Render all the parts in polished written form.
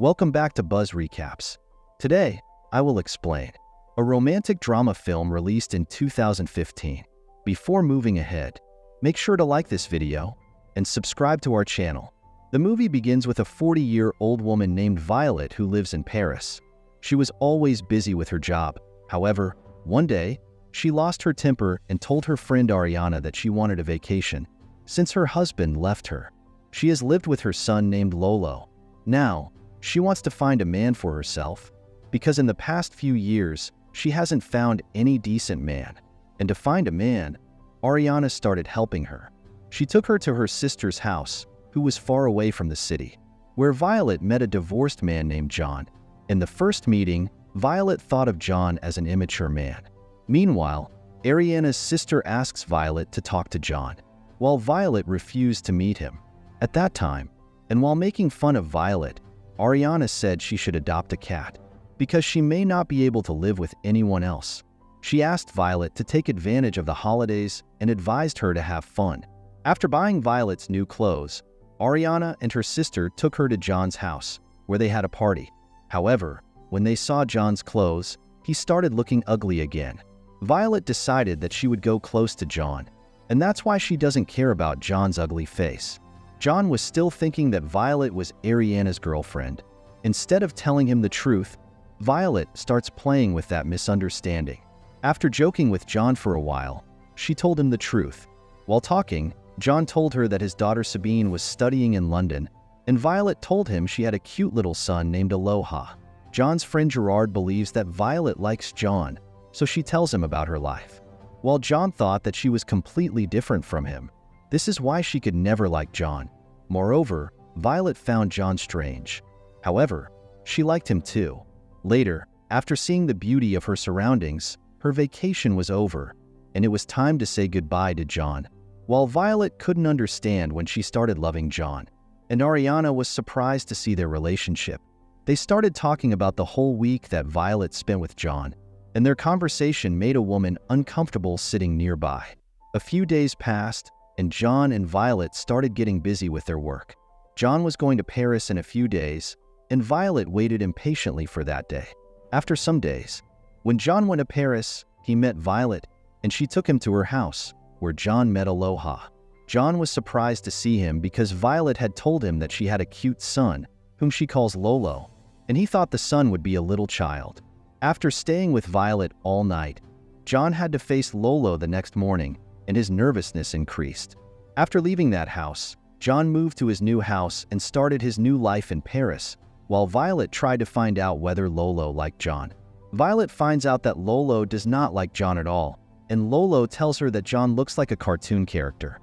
Welcome back to Buzz Recaps. Today, I will explain a romantic drama film released in 2015. Before moving ahead, make sure to like this video and subscribe to our channel. The movie begins with a 40-year-old woman named Violet who lives in Paris. She was always busy with her job. However, one day, she lost her temper and told her friend Ariana that she wanted a vacation since her husband left her. She has lived with her son named Lolo. Now, she wants to find a man for herself because in the past few years, she hasn't found any decent man. And to find a man, Ariana started helping her. She took her to her sister's house, who was far away from the city, where Violet met a divorced man named John. In the first meeting, Violet thought of John as an immature man. Meanwhile, Ariana's sister asks Violet to talk to John, while Violet refused to meet him. At that time, and while making fun of Violet, Ariana said she should adopt a cat because she may not be able to live with anyone else. She asked Violet to take advantage of the holidays and advised her to have fun. After buying Violet's new clothes, Ariana and her sister took her to John's house, where they had a party. However, when they saw John's clothes, he started looking ugly again. Violet decided that she would go close to John, and that's why she doesn't care about John's ugly face. John was still thinking that Violet was Ariana's girlfriend. Instead of telling him the truth, Violet starts playing with that misunderstanding. After joking with John for a while, she told him the truth. While talking, John told her that his daughter Sabine was studying in London, and Violet told him she had a cute little son named Aloha. John's friend Gerard believes that Violet likes John, so she tells him about her life. While John thought that she was completely different from him, this is why she could never like John. Moreover, Violet found John strange. However, she liked him too. Later, after seeing the beauty of her surroundings, her vacation was over, and it was time to say goodbye to John. While Violet couldn't understand when she started loving John, and Ariana was surprised to see their relationship, they started talking about the whole week that Violet spent with John, and their conversation made a woman uncomfortable sitting nearby. A few days passed, and John and Violet started getting busy with their work. John was going to Paris in a few days, and Violet waited impatiently for that day. After some days, when John went to Paris, he met Violet, and she took him to her house, where John met Aloha. John was surprised to see him because Violet had told him that she had a cute son, whom she calls Lolo, and he thought the son would be a little child. After staying with Violet all night, John had to face Lolo the next morning, and his nervousness increased. After leaving that house, John moved to his new house and started his new life in Paris, while Violet tried to find out whether Lolo liked John. Violet finds out that Lolo does not like John at all, and Lolo tells her that John looks like a cartoon character.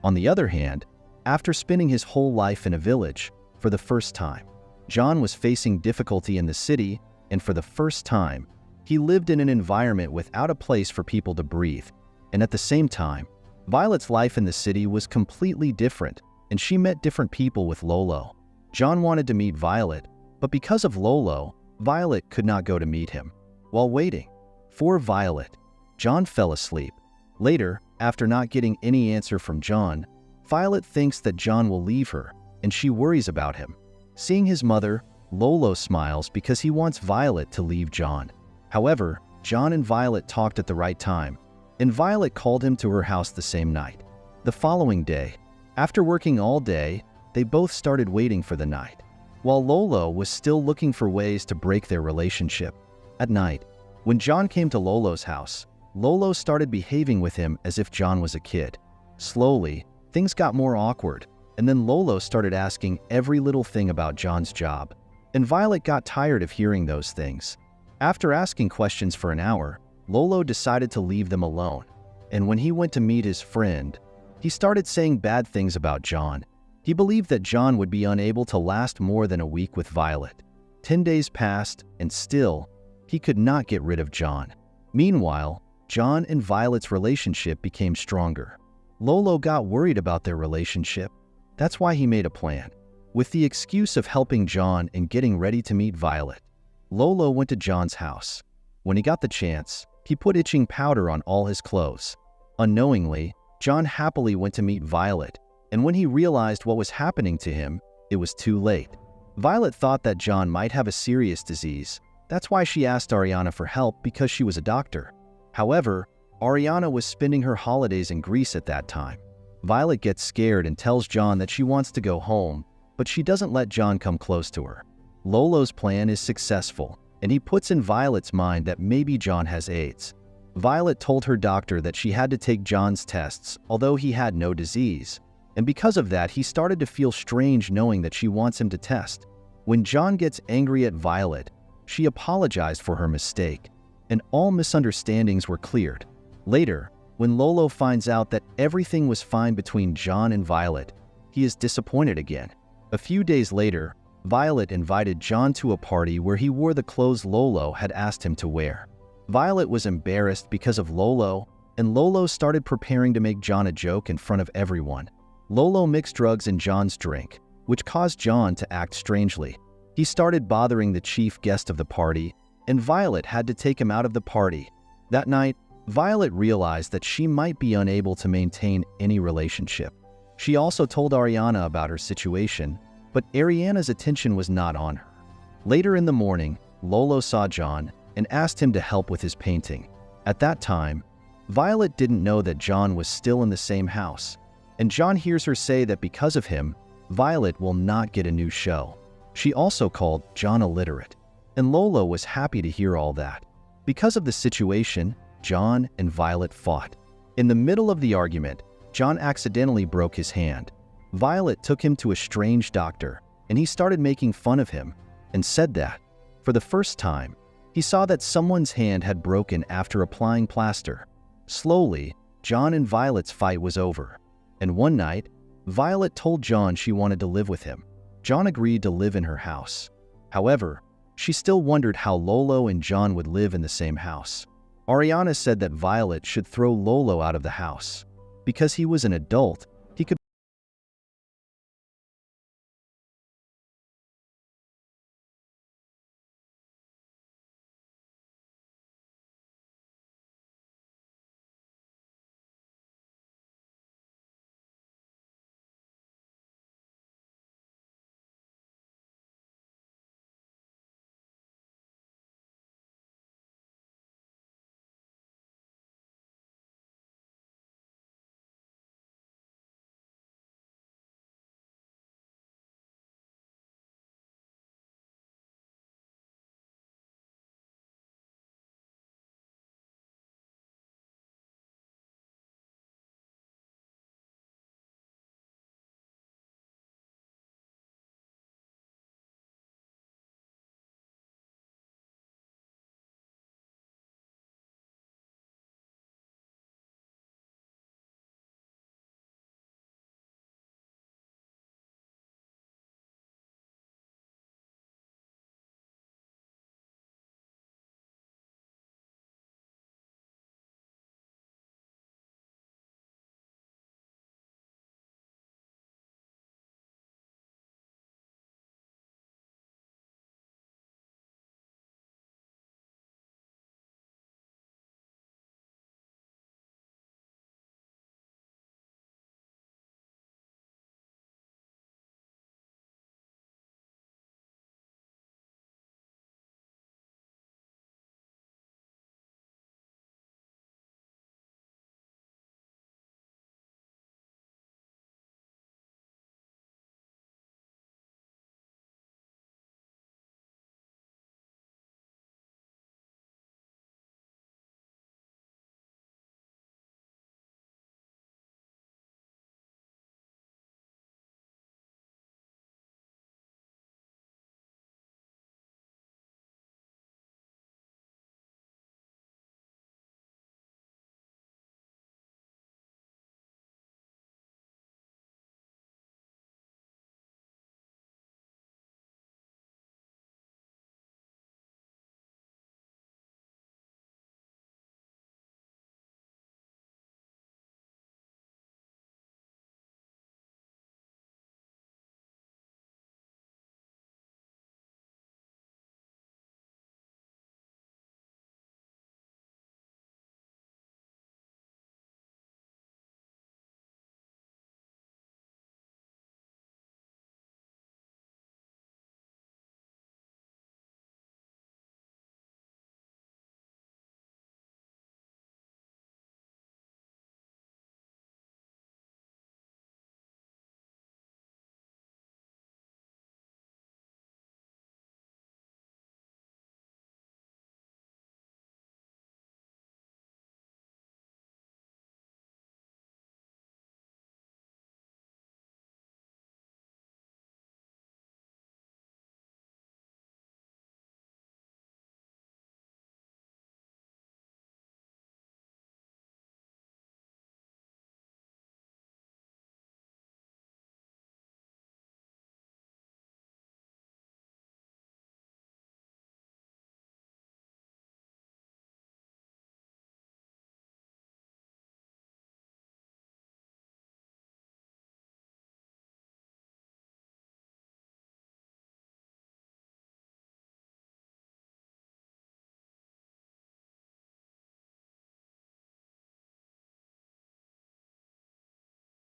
On the other hand, after spending his whole life in a village, for the first time, John was facing difficulty in the city, and for the first time, he lived in an environment without a place for people to breathe. And at the same time, Violet's life in the city was completely different, and she met different people with Lolo. John wanted to meet Violet, but because of Lolo, Violet could not go to meet him. While waiting for Violet, John fell asleep. Later, after not getting any answer from John, Violet thinks that John will leave her, and she worries about him. Seeing his mother, Lolo smiles because he wants Violet to leave John. However, John and Violet talked at the right time, and Violet called him to her house the same night. The following day, after working all day, they both started waiting for the night, while Lolo was still looking for ways to break their relationship. At night, when John came to Lolo's house, Lolo started behaving with him as if John was a kid. Slowly, things got more awkward, and then Lolo started asking every little thing about John's job, and Violet got tired of hearing those things. After asking questions for an hour, Lolo decided to leave them alone, and when he went to meet his friend, he started saying bad things about John. He believed that John would be unable to last more than a week with Violet. 10 days passed, and still, he could not get rid of John. Meanwhile, John and Violet's relationship became stronger. Lolo got worried about their relationship. That's why he made a plan. With the excuse of helping John and getting ready to meet Violet, Lolo went to John's house. When he got the chance, he put itching powder on all his clothes. Unknowingly, John happily went to meet Violet, and when he realized what was happening to him, it was too late. Violet thought that John might have a serious disease. That's why she asked Ariana for help, because she was a doctor. However, Ariana was spending her holidays in Greece at that time. Violet gets scared and tells John that she wants to go home, but she doesn't let John come close to her. Lolo's plan is successful, and he puts in Violet's mind that maybe John has AIDS. Violet told her doctor that she had to take John's tests, although he had no disease. And because of that, he started to feel strange knowing that she wants him to test. When John gets angry at Violet, she apologized for her mistake, and all misunderstandings were cleared. Later, when Lolo finds out that everything was fine between John and Violet, he is disappointed again. A few days later, Violet invited John to a party where he wore the clothes Lolo had asked him to wear. Violet was embarrassed because of Lolo, and Lolo started preparing to make John a joke in front of everyone. Lolo mixed drugs in John's drink, which caused John to act strangely. He started bothering the chief guest of the party, and Violet had to take him out of the party. That night, Violet realized that she might be unable to maintain any relationship. She also told Ariana about her situation, but Ariana's attention was not on her. Later in the morning, Lolo saw John and asked him to help with his painting. At that time, Violet didn't know that John was still in the same house, and John hears her say that because of him, Violet will not get a new show. She also called John illiterate, and Lolo was happy to hear all that. Because of the situation, John and Violet fought. In the middle of the argument, John accidentally broke his hand. Violet took him to a strange doctor, and he started making fun of him and said that, for the first time, he saw that someone's hand had broken after applying plaster. Slowly, John and Violet's fight was over, and one night, Violet told John she wanted to live with him. John agreed to live in her house. However, she still wondered how Lolo and John would live in the same house. Ariana said that Violet should throw Lolo out of the house. Because he was an adult, he could